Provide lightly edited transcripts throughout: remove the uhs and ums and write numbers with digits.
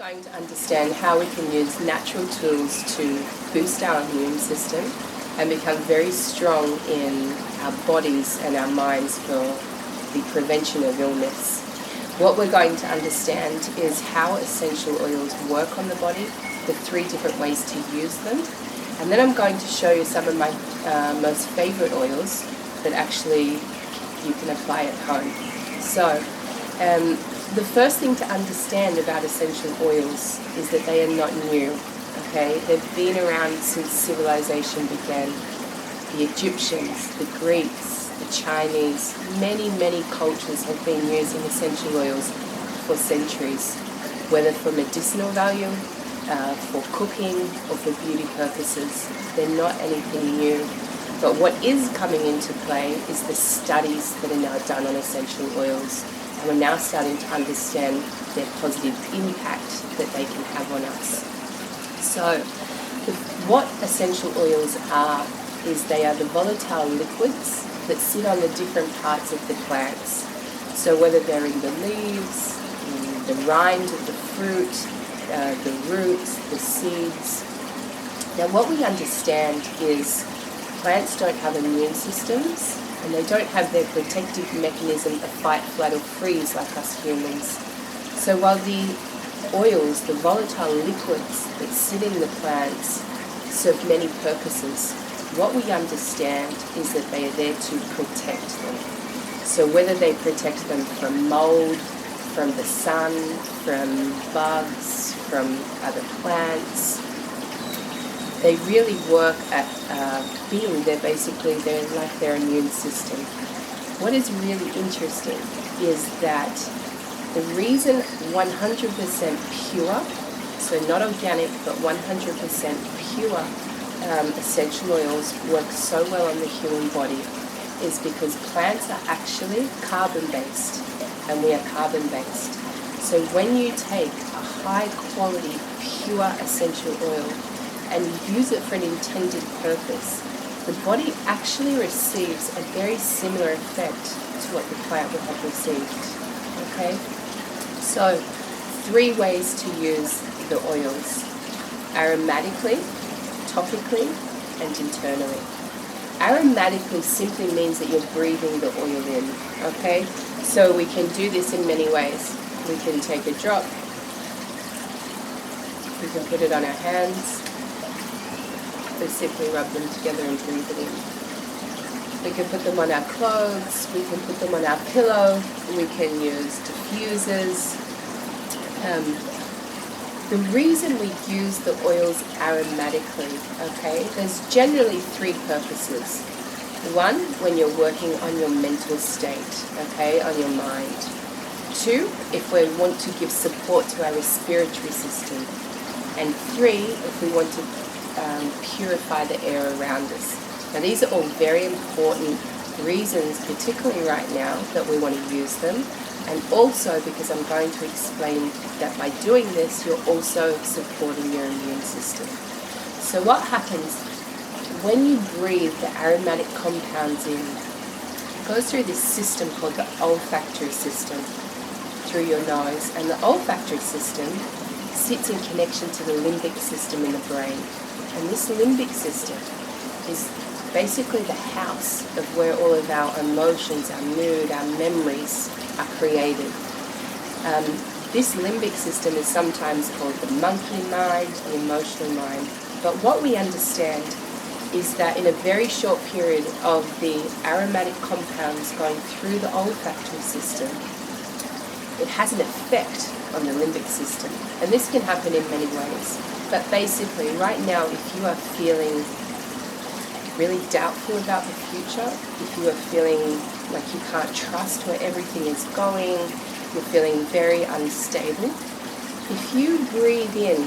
going to understand how we can use natural tools to boost our immune system and become very strong in our bodies and our minds for the prevention of illness. What we're going to understand is how essential oils work on the body, the 3 different ways to use them, and then I'm going to show you some of my most favorite oils that actually you can apply at home. So, the first thing to understand about essential oils is that they are not new, okay? They've been around since civilization began. The Egyptians, the Greeks, the Chinese, many cultures have been using essential oils for centuries, whether for medicinal value, for cooking, or for beauty purposes. They're not anything new. But what is coming into play is the studies that are now done on essential oils. And we're now starting to understand their positive impact that they can have on us. So, what essential oils are is they are the volatile liquids that sit on the different parts of the plants. So whether they're in the leaves, in the rind of the fruit, the roots, the seeds. Now what we understand is plants don't have immune systems, and they don't have their protective mechanism of fight, flight, or freeze like us humans. So while the oils, the volatile liquids that sit in the plants, serve many purposes, what we understand is that they are there to protect them. So whether they protect them from mold, from the sun, from bugs, from other plants, they really work at they're like their immune system. What is really interesting is that the reason 100% pure, so not organic but 100% pure essential oils work so well on the human body is because plants are actually carbon-based and we are carbon-based. So when you take a high-quality, pure essential oil and use it for an intended purpose, the body actually receives a very similar effect to what the plant would have received. Okay? So, 3 ways to use the oils: aromatically, topically, and internally. Aromatically simply means that you're breathing the oil in. Okay? So we can do this in many ways. We can take a drop. We can put it on our hands. We simply rub them together and breathe it in. We can put them on our clothes, we can put them on our pillow, we can use diffusers. The reason we use the oils aromatically, okay, there's generally 3 purposes. 1, when you're working on your mental state, okay, on your mind. 2, if we want to give support to our respiratory system. And 3, if we want to purify the air around us. Now these are all very important reasons, particularly right now, that we want to use them, and also because I'm going to explain that by doing this you're also supporting your immune system. So what happens when you breathe the aromatic compounds in? It goes through this system called the olfactory system through your nose, and the olfactory system sits in connection to the limbic system in the brain. And this limbic system is basically the house of where all of our emotions, our mood, our memories are created. This limbic system is sometimes called the monkey mind, the emotional mind. But what we understand is that in a very short period of the aromatic compounds going through the olfactory system, it has an effect on the limbic system. And this can happen in many ways. But basically, right now, if you are feeling really doubtful about the future, if you are feeling like you can't trust where everything is going, you're feeling very unstable, if you breathe in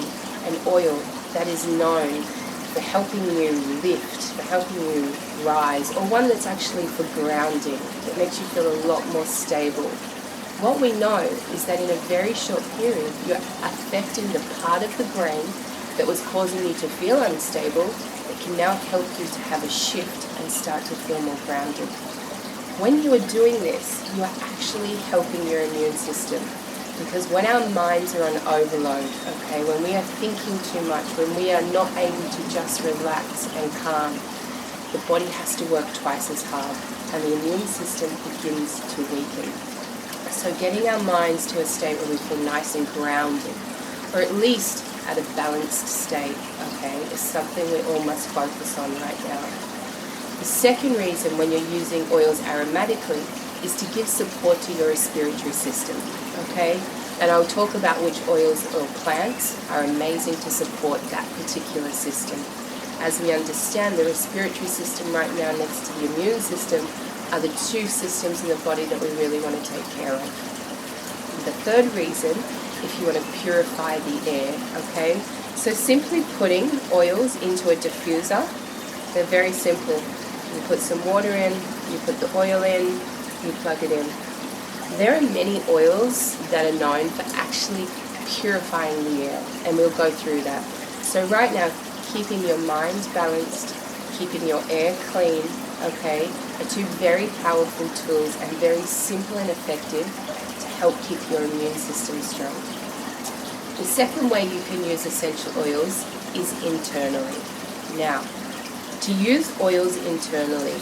an oil that is known for helping you lift, for helping you rise, or one that's actually for grounding, that makes you feel a lot more stable, what we know is that in a very short period, you're affecting the part of the brain that was causing you to feel unstable, that can now help you to have a shift and start to feel more grounded. When you are doing this, you are actually helping your immune system. Because when our minds are on overload, okay, when we are thinking too much, when we are not able to just relax and calm, the body has to work twice as hard and the immune system begins to weaken. So getting our minds to a state where we feel nice and grounded, or at least at a balanced state, okay, is something we all must focus on right now. The second reason when you're using oils aromatically is to give support to your respiratory system, okay? And I'll talk about which oils or plants are amazing to support that particular system. As we understand, the respiratory system right now next to the immune system are the two systems in the body that we really want to take care of. The third reason, if you want to purify the air, okay? So simply putting oils into a diffuser, they're very simple. You put some water in, you put the oil in, you plug it in. There are many oils that are known for actually purifying the air, and we'll go through that. So right now, keeping your mind balanced, keeping your air clean, okay, are two very powerful tools and very simple and effective to help keep your immune system strong. The second way you can use essential oils is internally. Now, to use oils internally,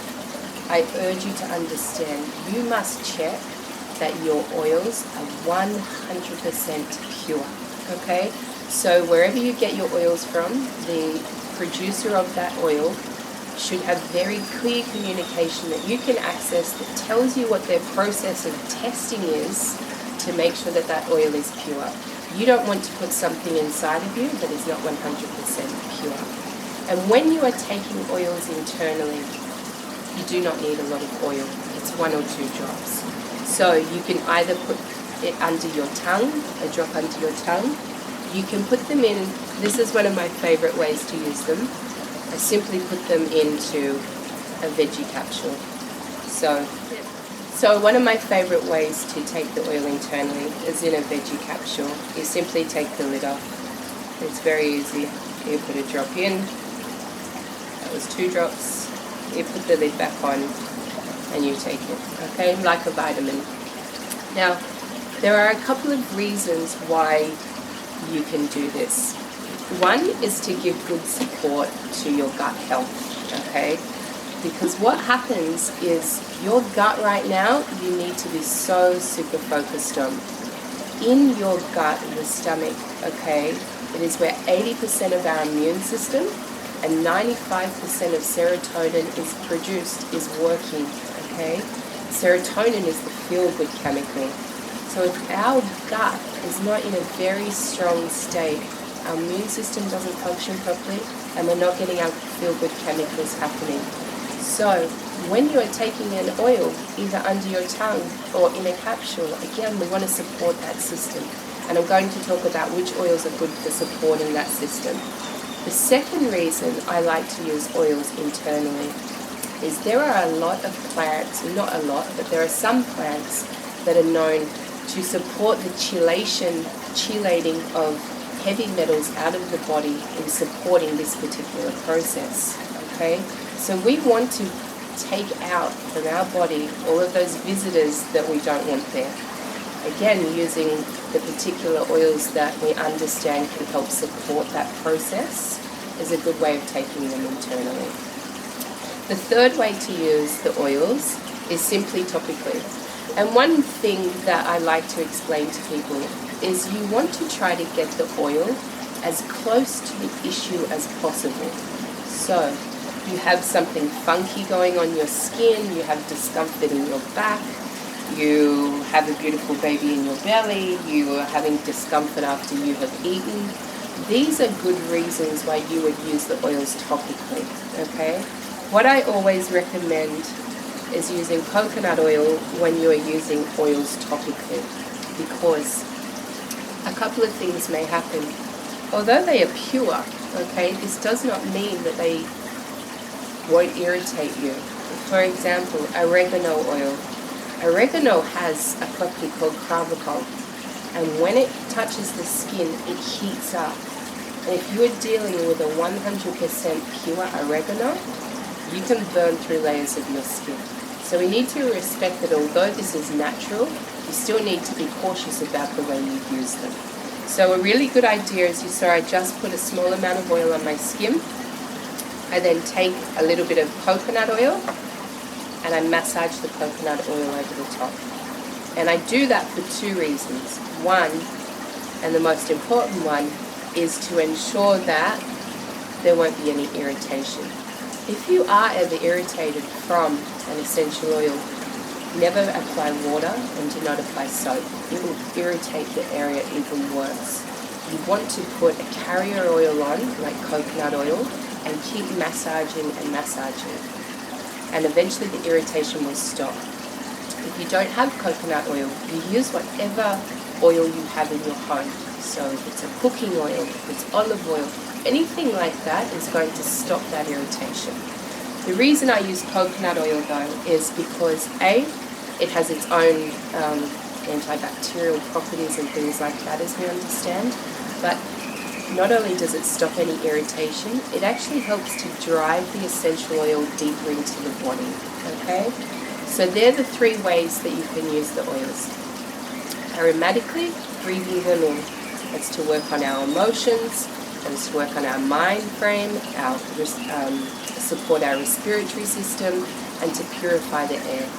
I urge you to understand you must check that your oils are 100% pure, okay? So wherever you get your oils from, the producer of that oil should have very clear communication that you can access that tells you what their process of testing is to make sure that that oil is pure. You don't want to put something inside of you that is not 100% pure. And when you are taking oils internally, you do not need a lot of oil. It's 1 or 2 drops. So you can either put it under your tongue, a drop under your tongue. You can put them in, this is one of my favorite ways to use them. I simply put them into a veggie capsule. So one of my favorite ways to take the oil internally is in a veggie capsule. You simply take the lid off. It's very easy. You put a drop in. That was 2 drops. You put the lid back on and you take it, okay, like a vitamin. Now, there are a couple of reasons why you can do this. One is to give good support to your gut health, okay? Because what happens is your gut right now, you need to be so super focused on. In your gut, in the stomach, okay, it is where 80% of our immune system and 95% of serotonin is produced, is working, okay? Serotonin is the feel-good chemical. So if our gut is not in a very strong state, our immune system doesn't function properly and we're not getting our feel-good chemicals happening. So when you are taking an oil, either under your tongue or in a capsule, again, we want to support that system. And I'm going to talk about which oils are good for supporting that system. The second reason I like to use oils internally is there are a lot of plants, not a lot, but there are some plants that are known to support the chelating of heavy metals out of the body in supporting this particular process, okay? So we want to take out from our body all of those visitors that we don't want there. Again, using the particular oils that we understand can help support that process is a good way of taking them internally. The third way to use the oils is simply topically. And one thing that I like to explain to people is you want to try to get the oil as close to the issue as possible. So you have something funky going on your skin, you have discomfort in your back, you have a beautiful baby in your belly, you are having discomfort after you have eaten. These are good reasons why you would use the oils topically, okay? What I always recommend is using coconut oil when you are using oils topically, because a couple of things may happen. Although they are pure, okay, this does not mean that they won't irritate you. For example, oregano oil. Oregano has a property called carbachol, and when it touches the skin, it heats up. And if you are dealing with a 100% pure oregano, you can burn through layers of your skin. So we need to respect that although this is natural, you you still need to be cautious about the way you use them. So a really good idea, as you saw, I just put a small amount of oil on my skin. I then take a little bit of coconut oil and I massage the coconut oil over the top. And I do that for two reasons. One, and the most important one, is to ensure that there won't be any irritation. If you are ever irritated from an essential oil, never apply water and do not apply soap. It will irritate the area even worse. You want to put a carrier oil on, like coconut oil, and keep massaging and massaging. And eventually the irritation will stop. If you don't have coconut oil, you use whatever oil you have in your home. So if it's a cooking oil, if it's olive oil, anything like that is going to stop that irritation. The reason I use coconut oil though is because A, it has its own antibacterial properties and things like that, as we understand, but not only does it stop any irritation, it actually helps to drive the essential oil deeper into the body, okay? So they're the three ways that you can use the oils. Aromatically, breathing them in. It's to work on our emotions, and it's to work on our mind frame, support our respiratory system, and to purify the air.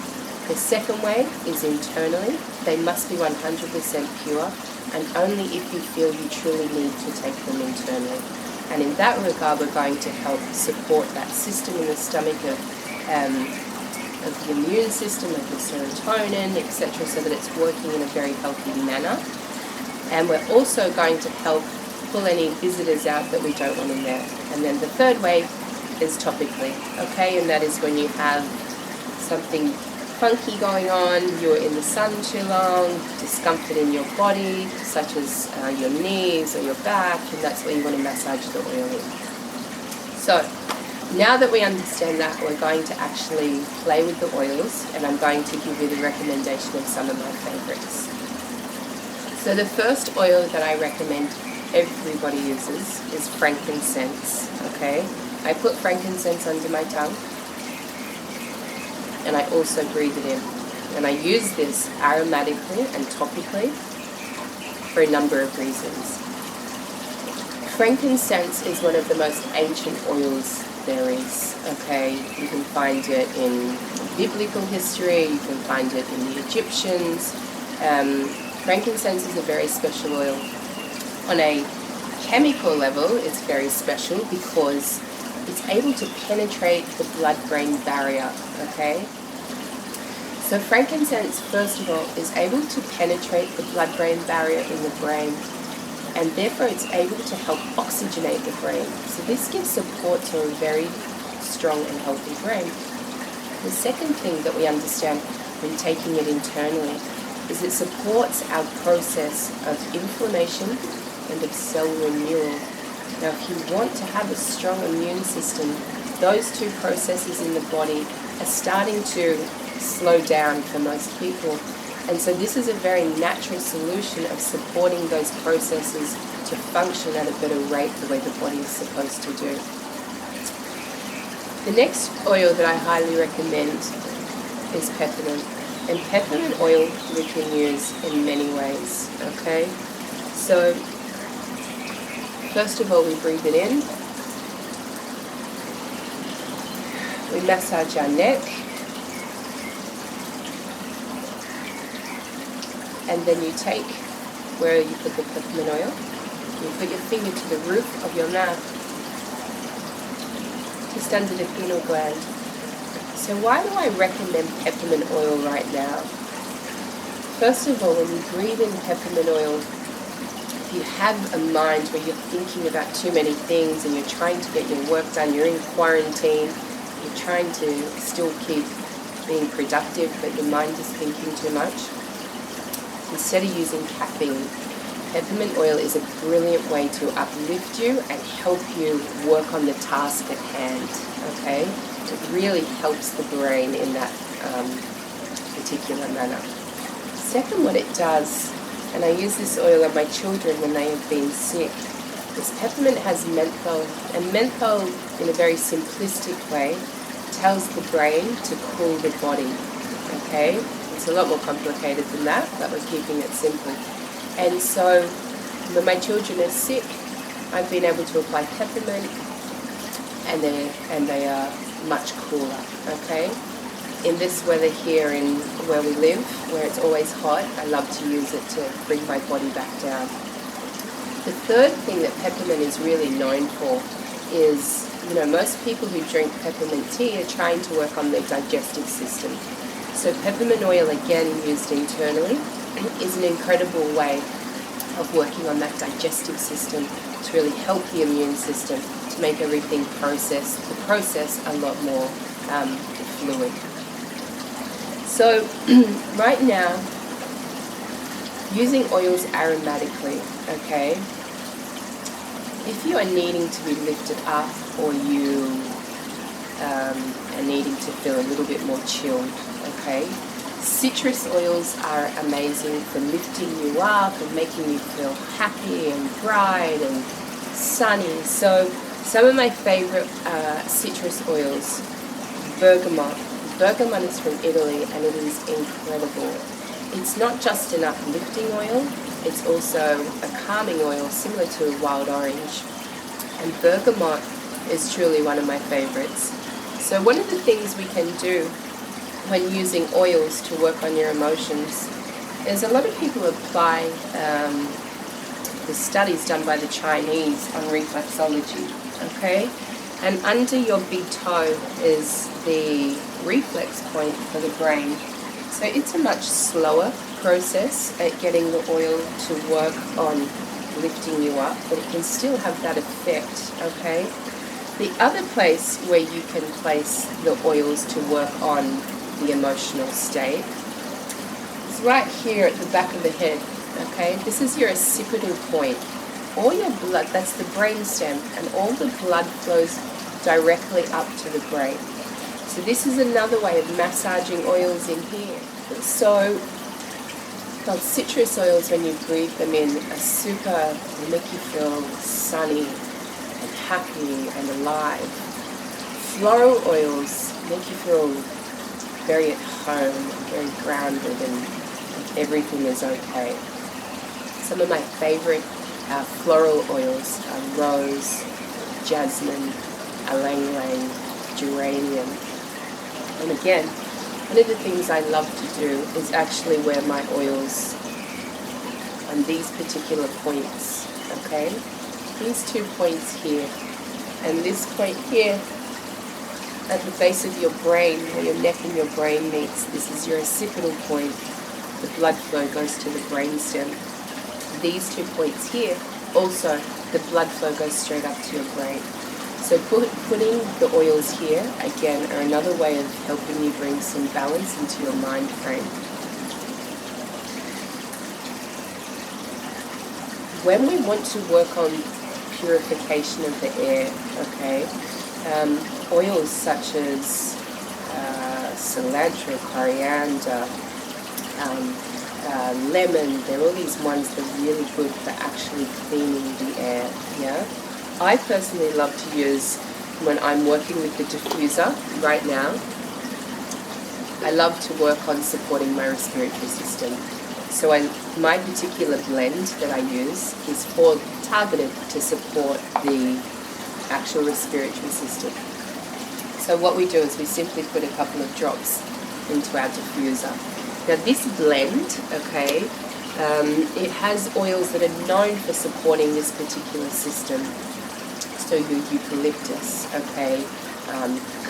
The second way is internally. They must be 100% pure, and only if you feel you truly need to take them internally. And in that regard, we're going to help support that system in the stomach of the immune system, of the serotonin, etc., so that it's working in a very healthy manner. And we're also going to help pull any visitors out that we don't want in there. And then the third way is topically, okay? And that is when you have something funky going on, you're in the sun too long, discomfort in your body, such as your knees or your back, and that's where you want to massage the oil in. So, now that we understand that, we're going to actually play with the oils, and I'm going to give you the recommendation of some of my favorites. So the first oil that I recommend everybody uses is frankincense, okay? I put frankincense under my tongue, and I also breathe it in. And I use this aromatically and topically for a number of reasons. Frankincense is one of the most ancient oils there is, okay? You can find it in biblical history, you can find it in the Egyptians. Frankincense is a very special oil. On a chemical level, it's very special because it's able to penetrate the blood-brain barrier, okay? So frankincense, first of all, is able to penetrate the blood-brain barrier in the brain, and therefore it's able to help oxygenate the brain. So this gives support to a very strong and healthy brain. The second thing that we understand when taking it internally is it supports our process of inflammation and of cell renewal. Now, if you want to have a strong immune system, those two processes in the body are starting to slow down for most people. And so this is a very natural solution of supporting those processes to function at a better rate the way the body is supposed to do. The next oil that I highly recommend is peppermint. And peppermint oil we can use in many ways, okay? So, first of all, we breathe it in. We massage our neck. And then you take where you put the peppermint oil, you put your finger to the roof of your mouth, just under the pineal gland. So why do I recommend peppermint oil right now? First of all, when you breathe in peppermint oil, if you have a mind where you're thinking about too many things and you're trying to get your work done, you're in quarantine, you're trying to still keep being productive, but your mind is thinking too much, instead of using caffeine, peppermint oil is a brilliant way to uplift you and help you work on the task at hand, okay? It really helps the brain in that particular manner. Second, what it does, and I use this oil on my children when they have been sick, is peppermint has menthol, and menthol, in a very simplistic way, tells the brain to cool the body, okay? It's a lot more complicated than that, but we're keeping it simple. And so when my children are sick, I've been able to apply peppermint, and they are much cooler, okay? In this weather here in where we live, where it's always hot, I love to use it to bring my body back down. The third thing that peppermint is really known for is, most people who drink peppermint tea are trying to work on their digestive system. So peppermint oil, again used internally, is an incredible way of working on that digestive system to really help the immune system to make everything the process a lot more fluid. So right now, using oils aromatically, okay, if you are needing to be lifted up, or you are needing to feel a little bit more chilled, okay, citrus oils are amazing for lifting you up and making you feel happy and bright and sunny. So some of my favorite citrus oils, bergamot. Bergamot is from Italy, and it is incredible. It's not just an uplifting oil, it's also a calming oil similar to a wild orange. And bergamot is truly one of my favorites. So one of the things we can do when using oils to work on your emotions is a lot of people apply the studies done by the Chinese on reflexology, okay? And under your big toe is the reflex point for the brain. So it's a much slower process at getting the oil to work on lifting you up, but it can still have that effect, okay? The other place where you can place the oils to work on the emotional state is right here at the back of the head, okay? This is your occipital point. All your blood, that's the brain stem, and all the blood flows directly up to the brain. So this is another way of massaging oils in here. So citrus oils, when you breathe them in, are super, they make you feel sunny and happy and alive. Floral oils make you feel very at home, very grounded, and like everything is okay. Some of my favorite floral oils are rose, jasmine, ylang ylang, geranium. And again, one of the things I love to do is actually wear my oils on these particular points, okay? These 2 points here, and this point here at the base of your brain, where your neck and your brain meets. This is your occipital point. The blood flow goes to the brainstem. These 2 points here, also the blood flow goes straight up to your brain. So putting the oils here, again, are another way of helping you bring some balance into your mind frame. When we want to work on purification of the air, okay, oils such as cilantro, coriander, lemon, they're all these ones that are really good for actually cleaning the air, yeah? I personally love to use, when I'm working with the diffuser right now, I love to work on supporting my respiratory system. So my particular blend that I use is targeted to support the actual respiratory system. So what we do is we simply put a couple of drops into our diffuser. Now this blend, okay, it has oils that are known for supporting this particular system. So your eucalyptus, okay,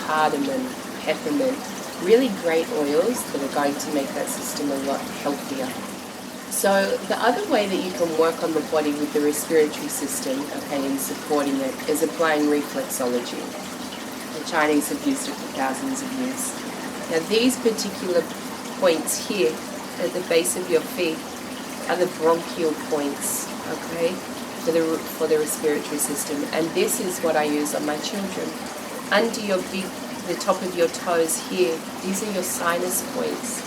cardamom, peppermint, really great oils that are going to make that system a lot healthier. So the other way that you can work on the body with the respiratory system, okay, and supporting it, is applying reflexology. The Chinese have used it for thousands of years. Now these particular points here at the base of your feet are the bronchial points, okay, for the respiratory system. And this is what I use on my children. Under the top of your toes here, these are your sinus points.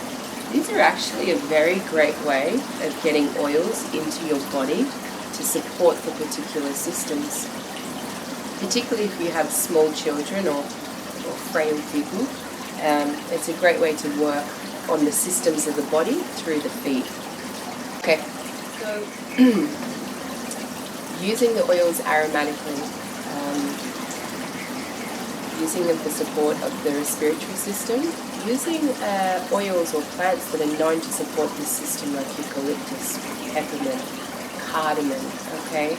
These are actually a very great way of getting oils into your body to support the particular systems. Particularly if you have small children or frail people, it's a great way to work on the systems of the body through the feet. Okay, so using the oils aromatically, using them for support of the respiratory system, using oils or plants that are known to support this system like eucalyptus, peppermint, cardamom, okay?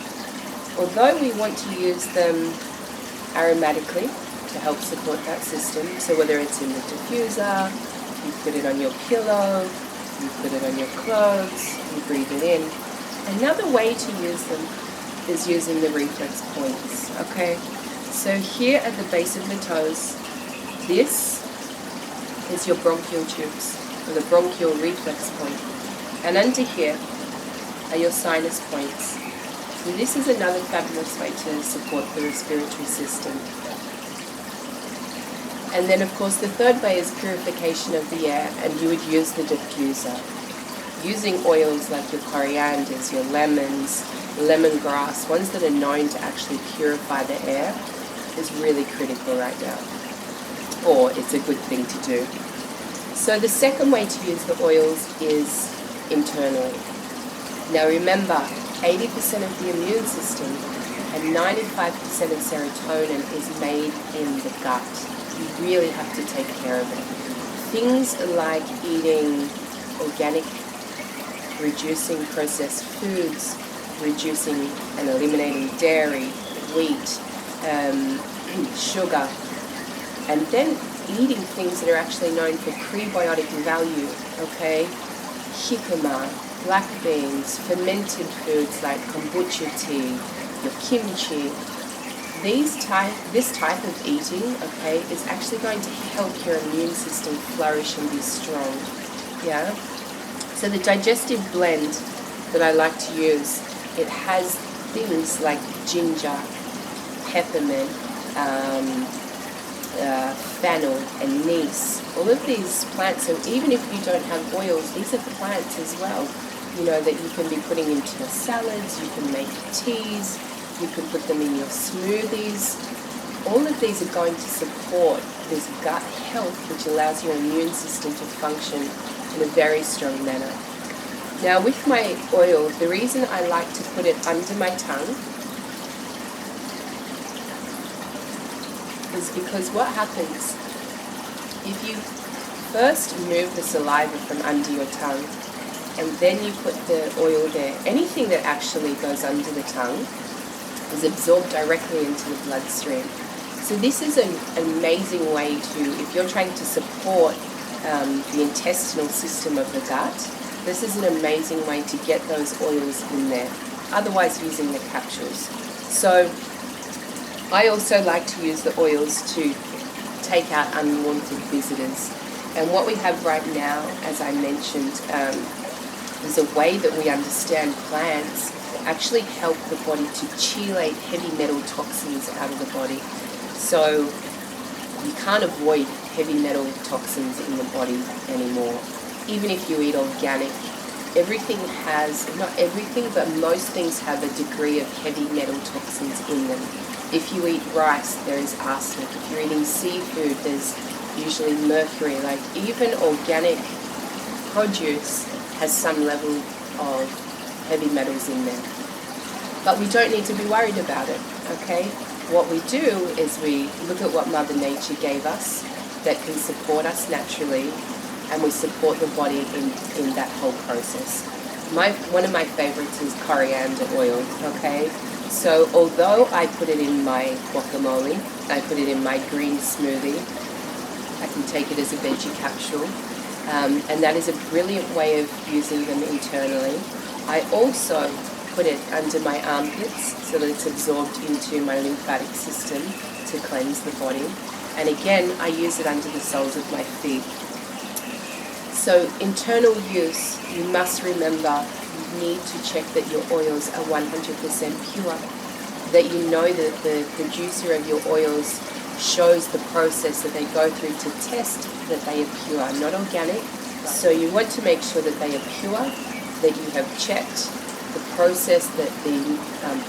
Although we want to use them aromatically to help support that system, so whether it's in the diffuser, you put it on your pillow, you put it on your clothes, you breathe it in. Another way to use them is using the reflex points, okay? So here at the base of the toes, this is your bronchial tubes, or the bronchial reflex point. And under here are your sinus points. And this is another fabulous way to support the respiratory system. And then of course the third way is purification of the air, and you would use the diffuser. Using oils like your corianders, your lemons, lemongrass, ones that are known to actually purify the air, is really critical right now, or it's a good thing to do. So the second way to use the oils is internally. Now remember, 80% of the immune system and 95% of serotonin is made in the gut. You really have to take care of it. Things like eating organic, reducing processed foods, reducing and eliminating dairy, wheat, sugar, and then eating things that are actually known for prebiotic value, okay? Jicama, black beans, fermented foods like kombucha tea, your kimchi. This type of eating, okay, is actually going to help your immune system flourish and be strong, yeah? So the digestive blend that I like to use, it has things like ginger, peppermint, fennel, anise, all of these plants. So even if you don't have oils, these are plants as well, you know, that you can be putting into your salads, you can make teas, you can put them in your smoothies. All of these are going to support this gut health, which allows your immune system to function in a very strong manner. Now with my oil, the reason I like to put it under my tongue is because what happens if you first move the saliva from under your tongue and then you put the oil there, anything that actually goes under the tongue is absorbed directly into the bloodstream. So this is an amazing way to, if you're trying to support the intestinal system of the gut, this is an amazing way to get those oils in there, otherwise using the capsules. So I also like to use the oils to take out unwanted visitors. And what we have right now, as I mentioned, is a way that we understand plants actually help the body to chelate heavy metal toxins out of the body. So you can't avoid heavy metal toxins in the body anymore. Even if you eat organic, everything has, not everything, but most things have a degree of heavy metal toxins in them. If you eat rice, there is arsenic. If you're eating seafood, there's usually mercury. Like even organic produce has some level of heavy metals in there. But we don't need to be worried about it, okay? What we do is we look at what Mother Nature gave us that can support us naturally, and we support the body in that whole process. One of my favorites is coriander oil, okay? So although I put it in my guacamole, I put it in my green smoothie, I can take it as a veggie capsule, and that is a brilliant way of using them internally. I also put it under my armpits so that it's absorbed into my lymphatic system to cleanse the body. And again, I use it under the soles of my feet. So internal use, you must remember, you need to check that your oils are 100% pure, that you know that the producer of your oils shows the process that they go through to test that they are pure, not organic. So you want to make sure that they are pure, that you have checked the process that the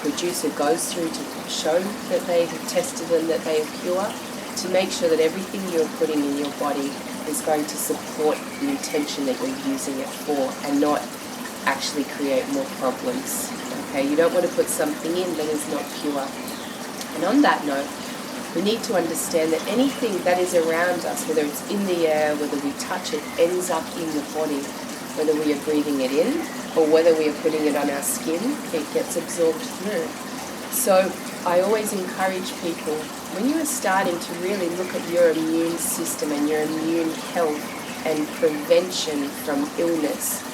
producer goes through to show that they have tested them, that they are pure, to make sure that everything you're putting in your body is going to support the intention that you're using it for and not actually create more problems. Okay, you don't want to put something in that is not pure. And on that note, we need to understand that anything that is around us, whether it's in the air, whether we touch it, ends up in the body. Whether we are breathing it in or whether we are putting it on our skin, it gets absorbed through. So I always encourage people, when you are starting to really look at your immune system and your immune health and prevention from illness,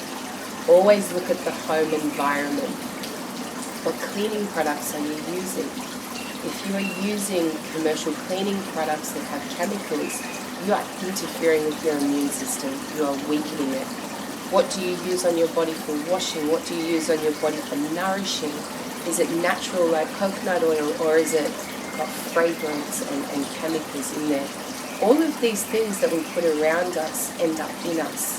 always look at the home environment. What cleaning products are you using? If you are using commercial cleaning products that have chemicals, you are interfering with your immune system. You are weakening it. What do you use on your body for washing? What do you use on your body for nourishing? Is it natural like coconut oil, or is it got fragrance and chemicals in there? All of these things that we put around us end up in us.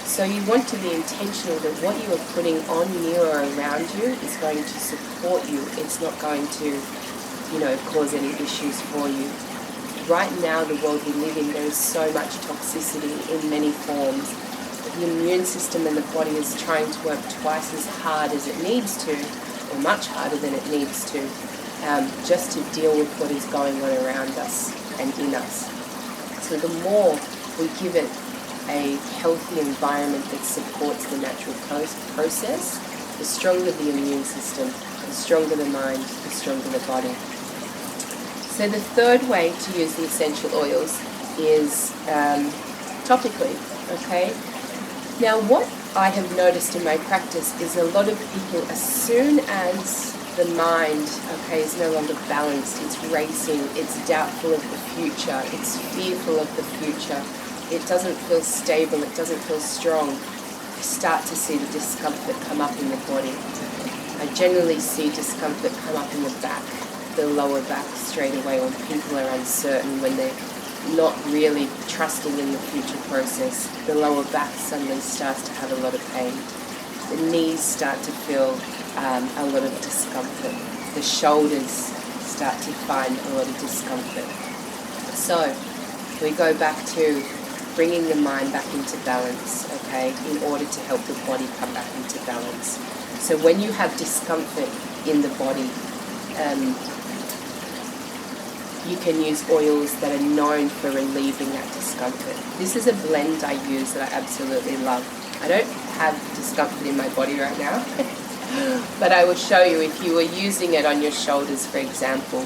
So you want to be intentional that what you are putting on you or around you is going to support you. It's not going to, cause any issues for you. Right now, the world we live in, there is so much toxicity in many forms. The immune system in the body is trying to work twice as hard as it needs to, or much harder than it needs to, just to deal with what is going on around us and in us. So the more we give it a healthy environment that supports the natural process, the stronger the immune system, the stronger the mind, the stronger the body. So the third way to use the essential oils is topically, okay? Now what I have noticed in my practice is a lot of people, as soon as the mind, is no longer balanced, it's racing, it's doubtful of the future, it's fearful of the future, it doesn't feel stable, it doesn't feel strong, I start to see the discomfort come up in the body. I generally see discomfort come up in the back, the lower back straight away when people are uncertain, when they're not really trusting in the future process. The lower back suddenly starts to have a lot of pain. The knees start to feel a lot of discomfort. The shoulders start to find a lot of discomfort. So we go back to bringing the mind back into balance, in order to help the body come back into balance. So when you have discomfort in the body, you can use oils that are known for relieving that discomfort. This is a blend I use that I absolutely love. I don't have discomfort in my body right now, but I will show you if you were using it on your shoulders, for example,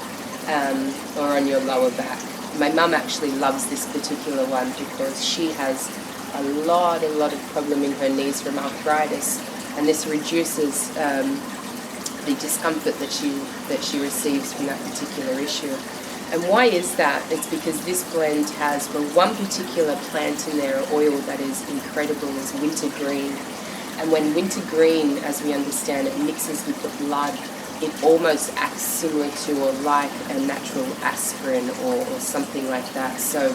or on your lower back. My mum actually loves this particular one because she has a lot of problem in her knees from arthritis, and this reduces the discomfort that she receives from that particular issue. And why is that? It's because this blend has, one particular plant in there, oil that is incredible, is wintergreen. And when wintergreen, as we understand it, mixes with the blood, it almost acts similar to or like a natural aspirin or something like that. So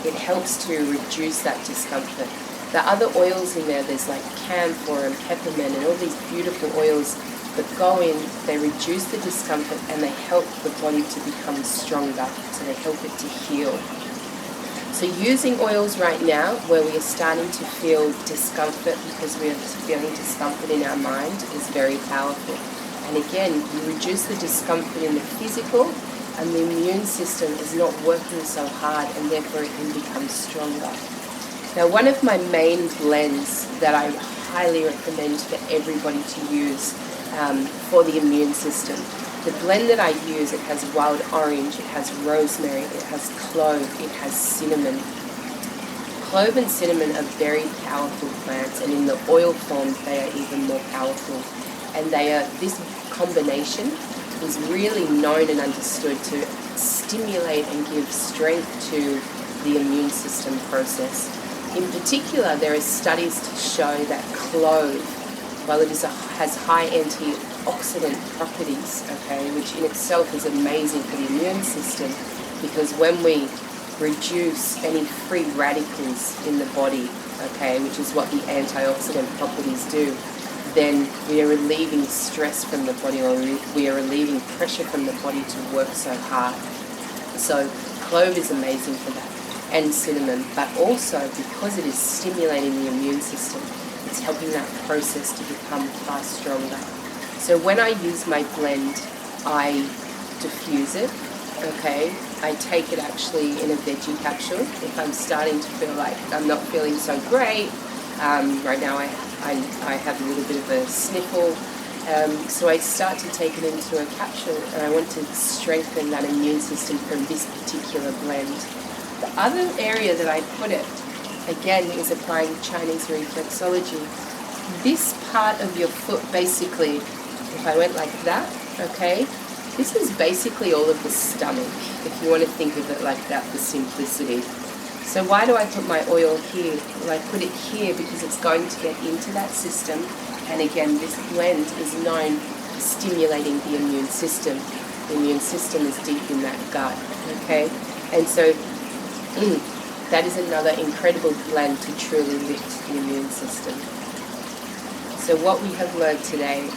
it helps to reduce that discomfort. The other oils in there, there's like camphor and peppermint and all these beautiful oils that go in, they reduce the discomfort and they help the body to become stronger, so they help it to heal. So using oils right now where we are starting to feel discomfort because we are feeling discomfort in our mind is very powerful. And again, you reduce the discomfort in the physical and the immune system is not working so hard and therefore it can become stronger. Now one of my main blends that I highly recommend for everybody to use for the immune system. The blend that I use, it has wild orange, it has rosemary, it has clove, it has cinnamon. Clove and cinnamon are very powerful plants, and in the oil form they are even more powerful. And this combination is really known and understood to stimulate and give strength to the immune system process. In particular, there are studies to show that clove, while it has high antioxidant properties, which in itself is amazing for the immune system, because when we reduce any free radicals in the body, which is what the antioxidant properties do, then we are relieving stress from the body, or we are relieving pressure from the body to work so hard. So clove is amazing for that. and cinnamon, but also because it is stimulating the immune system, it's helping that process to become far stronger. So when I use my blend, I diffuse it, okay? I take it actually in a veggie capsule if I'm starting to feel like I'm not feeling so great. Right now I have a little bit of a sniffle, so I start to take it into a capsule, and I want to strengthen that immune system from this particular blend. The other area that I put it, again, is applying Chinese reflexology. This part of your foot, basically, if I went like that, okay, this is basically all of the stomach, if you want to think of it like that for simplicity. So why do I put my oil here? Well, I put it here because it's going to get into that system. And again, this blend is known for stimulating the immune system. The immune system is deep in that gut, okay? And so that is another incredible blend to truly lift the immune system. So what we have learned today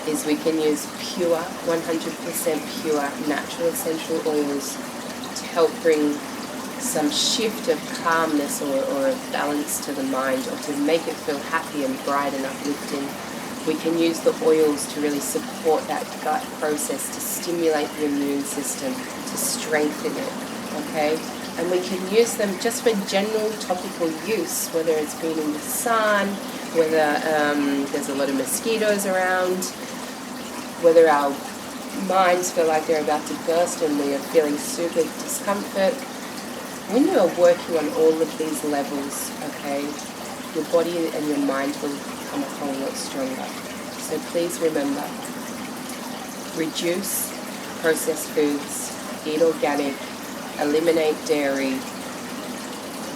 is we can use pure, 100% pure, natural essential oils to help bring some shift of calmness or a balance to the mind, or to make it feel happy and bright and uplifting. We can use the oils to really support that gut process, to stimulate the immune system, to strengthen it, okay? And we can use them just for general topical use, whether it's being in the sun, whether there's a lot of mosquitoes around, whether our minds feel like they're about to burst and we are feeling super discomfort. When you are working on all of these levels, okay, your body and your mind will become a whole lot stronger. So please remember, reduce processed foods, eat organic, eliminate dairy,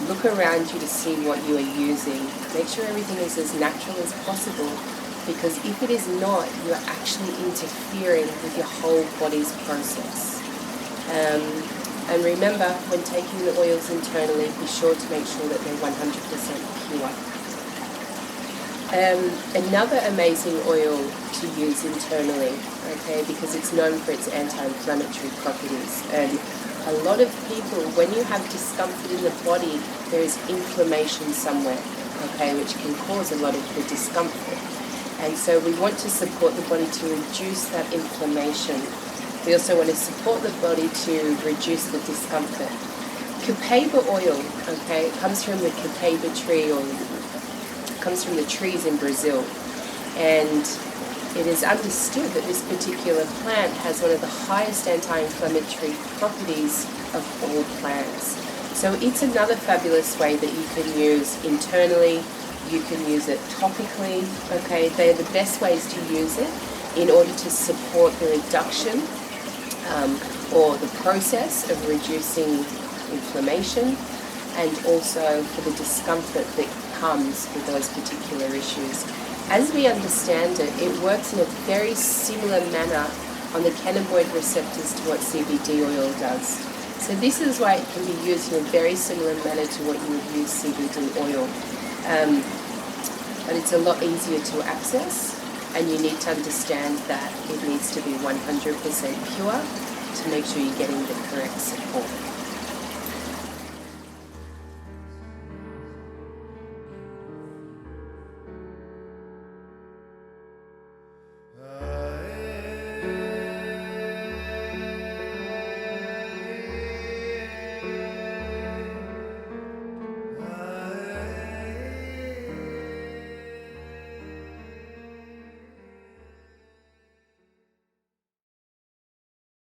look around you to see what you are using. Make sure everything is as natural as possible, because if it is not, you are actually interfering with your whole body's process. And remember, when taking the oils internally, be sure to make sure that they're 100% pure. Another amazing oil to use internally, okay, because it's known for its anti-inflammatory properties. And a lot of people, when you have discomfort in the body, there is inflammation somewhere, okay, which can cause a lot of the discomfort. And so we want to support the body to reduce that inflammation. We also want to support the body to reduce the discomfort. Copaiba oil, okay, it comes from the copaiba tree, or comes from the trees in Brazil. And it is understood that this particular plant has one of the highest anti-inflammatory properties of all plants. So it's another fabulous way that you can use internally. You can use it topically, okay? They're the best ways to use it in order to support the reduction or the process of reducing inflammation, and also for the discomfort that comes with those particular issues. As we understand it, it works in a very similar manner on the cannabinoid receptors to what CBD oil does. So this is why it can be used in a very similar manner to what you would use CBD oil. But it's a lot easier to access, and you need to understand that it needs to be 100% pure to make sure you're getting the correct support.